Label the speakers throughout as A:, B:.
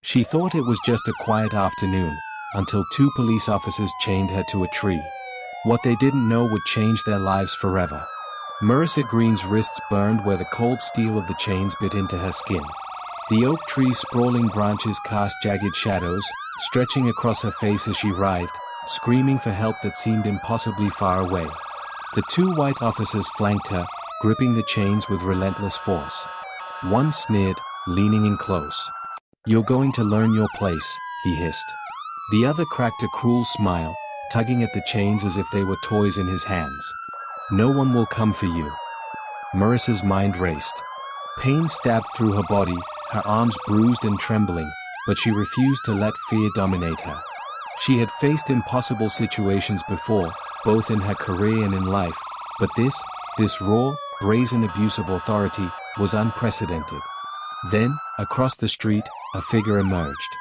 A: She thought it was just a quiet afternoon, until two police officers chained her to a tree. What they didn't know would change their lives forever. Marissa Greene's wrists burned where the cold steel of the chains bit into her skin. The oak tree's sprawling branches cast jagged shadows, stretching across her face as she writhed, screaming for help that seemed impossibly far away. The two white officers flanked her, gripping the chains with relentless force. One sneered, leaning in close. "You're going to learn your place," he hissed. The other cracked a cruel smile, tugging at the chains as if they were toys in his hands. "No one will come for you." Marissa's mind raced. Pain stabbed through her body, her arms bruised and trembling, but she refused to let fear dominate her. She had faced impossible situations before, both in her career and in life, but this raw, brazen abuse of authority was unprecedented. Then, across the street, a figure emerged.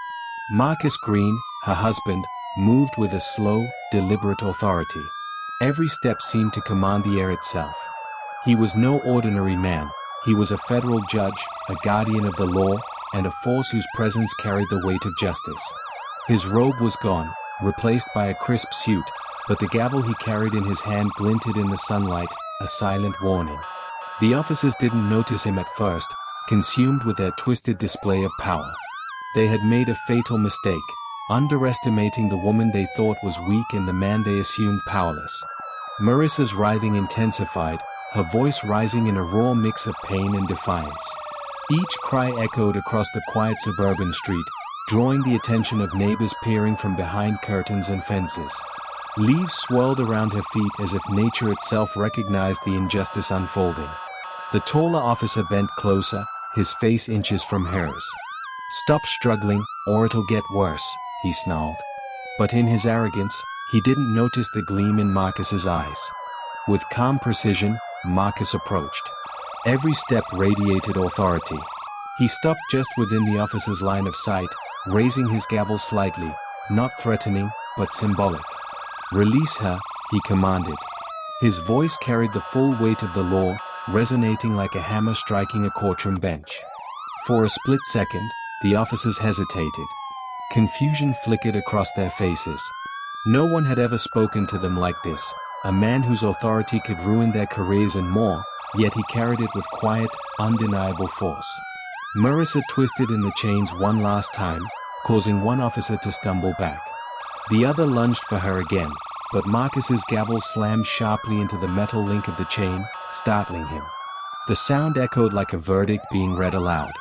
A: Marcus Greene, her husband, moved with a slow, deliberate authority. Every step seemed to command the air itself. He was no ordinary man. He was a federal judge, a guardian of the law, and a force whose presence carried the weight of justice. His robe was gone, replaced by a crisp suit, but the gavel he carried in his hand glinted in the sunlight, a silent warning. The officers didn't notice him at first, consumed with their twisted display of power. They had made a fatal mistake, underestimating the woman they thought was weak and the man they assumed powerless. Marissa's writhing intensified, her voice rising in a raw mix of pain and defiance. Each cry echoed across the quiet suburban street, drawing the attention of neighbors peering from behind curtains and fences. Leaves swirled around her feet as if nature itself recognized the injustice unfolding. The taller officer bent closer, his face inches from hers. "Stop struggling, or it'll get worse," he snarled. But in his arrogance, he didn't notice the gleam in Marcus's eyes. With calm precision, Marcus approached. Every step radiated authority. He stopped just within the officer's line of sight, raising his gavel slightly, not threatening, but symbolic. "Release her," he commanded. His voice carried the full weight of the law, resonating like a hammer striking a courtroom bench. For a split second, the officers hesitated. Confusion flickered across their faces. No one had ever spoken to them like this, a man whose authority could ruin their careers and more, yet he carried it with quiet, undeniable force. Marissa twisted in the chains one last time, causing one officer to stumble back. The other lunged for her again, but Marcus's gavel slammed sharply into the metal link of the chain, startling him. The sound echoed like a verdict being read aloud.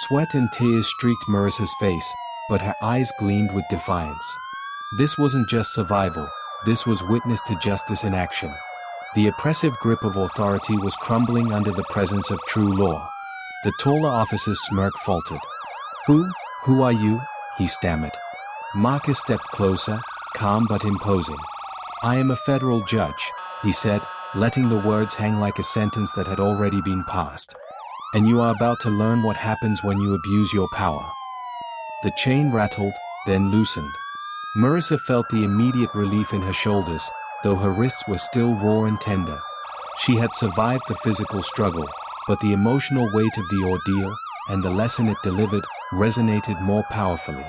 A: Sweat and tears streaked Marissa's face, but her eyes gleamed with defiance. This wasn't just survival, this was witness to justice in action. The oppressive grip of authority was crumbling under the presence of true law. The taller officer's smirk faltered. Who are you?" he stammered. Marcus stepped closer, calm but imposing. "I am a federal judge," he said, letting the words hang like a sentence that had already been passed. "And you are about to learn what happens when you abuse your power." The chain rattled, then loosened. Marissa felt the immediate relief in her shoulders, though her wrists were still raw and tender. She had survived the physical struggle, but the emotional weight of the ordeal, and the lesson it delivered, resonated more powerfully.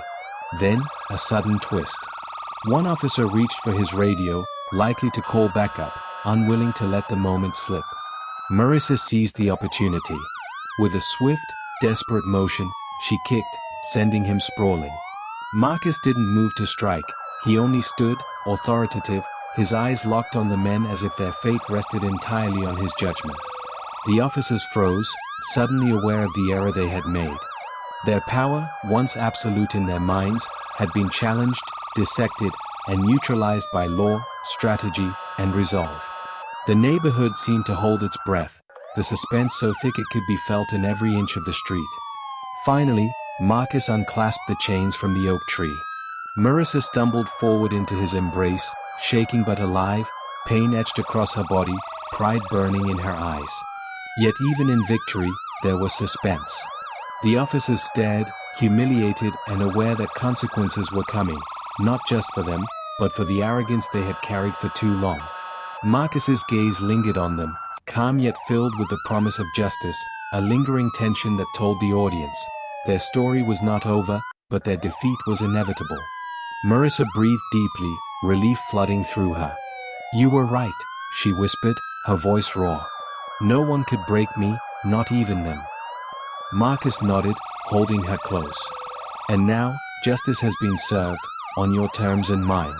A: Then, a sudden twist. One officer reached for his radio, likely to call backup, unwilling to let the moment slip. Marissa seized the opportunity. With a swift, desperate motion, she kicked, sending him sprawling. Marcus didn't move to strike, he only stood, authoritative, his eyes locked on the men as if their fate rested entirely on his judgment. The officers froze, suddenly aware of the error they had made. Their power, once absolute in their minds, had been challenged, dissected, and neutralized by law, strategy, and resolve. The neighborhood seemed to hold its breath, the suspense so thick it could be felt in every inch of the street. Finally, Marcus unclasped the chains from the oak tree. Marissa stumbled forward into his embrace, shaking but alive, pain etched across her body, pride burning in her eyes. Yet even in victory, there was suspense. The officers stared, humiliated and aware that consequences were coming, not just for them, but for the arrogance they had carried for too long. Marcus's gaze lingered on them, calm yet filled with the promise of justice, a lingering tension that told the audience their story was not over, but their defeat was inevitable. Marissa breathed deeply, relief flooding through her. "You were right," she whispered, her voice raw. "No one could break me, not even them." Marcus nodded, holding her close. "And now, justice has been served, on your terms and mine."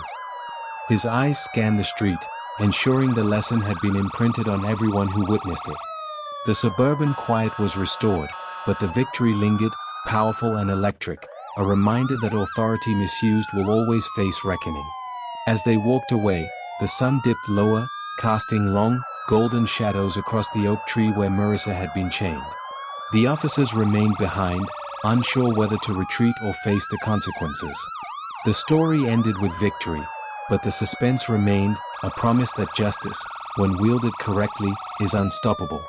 A: His eyes scanned the street, ensuring the lesson had been imprinted on everyone who witnessed it. The suburban quiet was restored, but the victory lingered, powerful and electric, a reminder that authority misused will always face reckoning. As they walked away, the sun dipped lower, casting long, golden shadows across the oak tree where Marissa had been chained. The officers remained behind, unsure whether to retreat or face the consequences. The story ended with victory, but the suspense remained, a promise that justice, when wielded correctly, is unstoppable.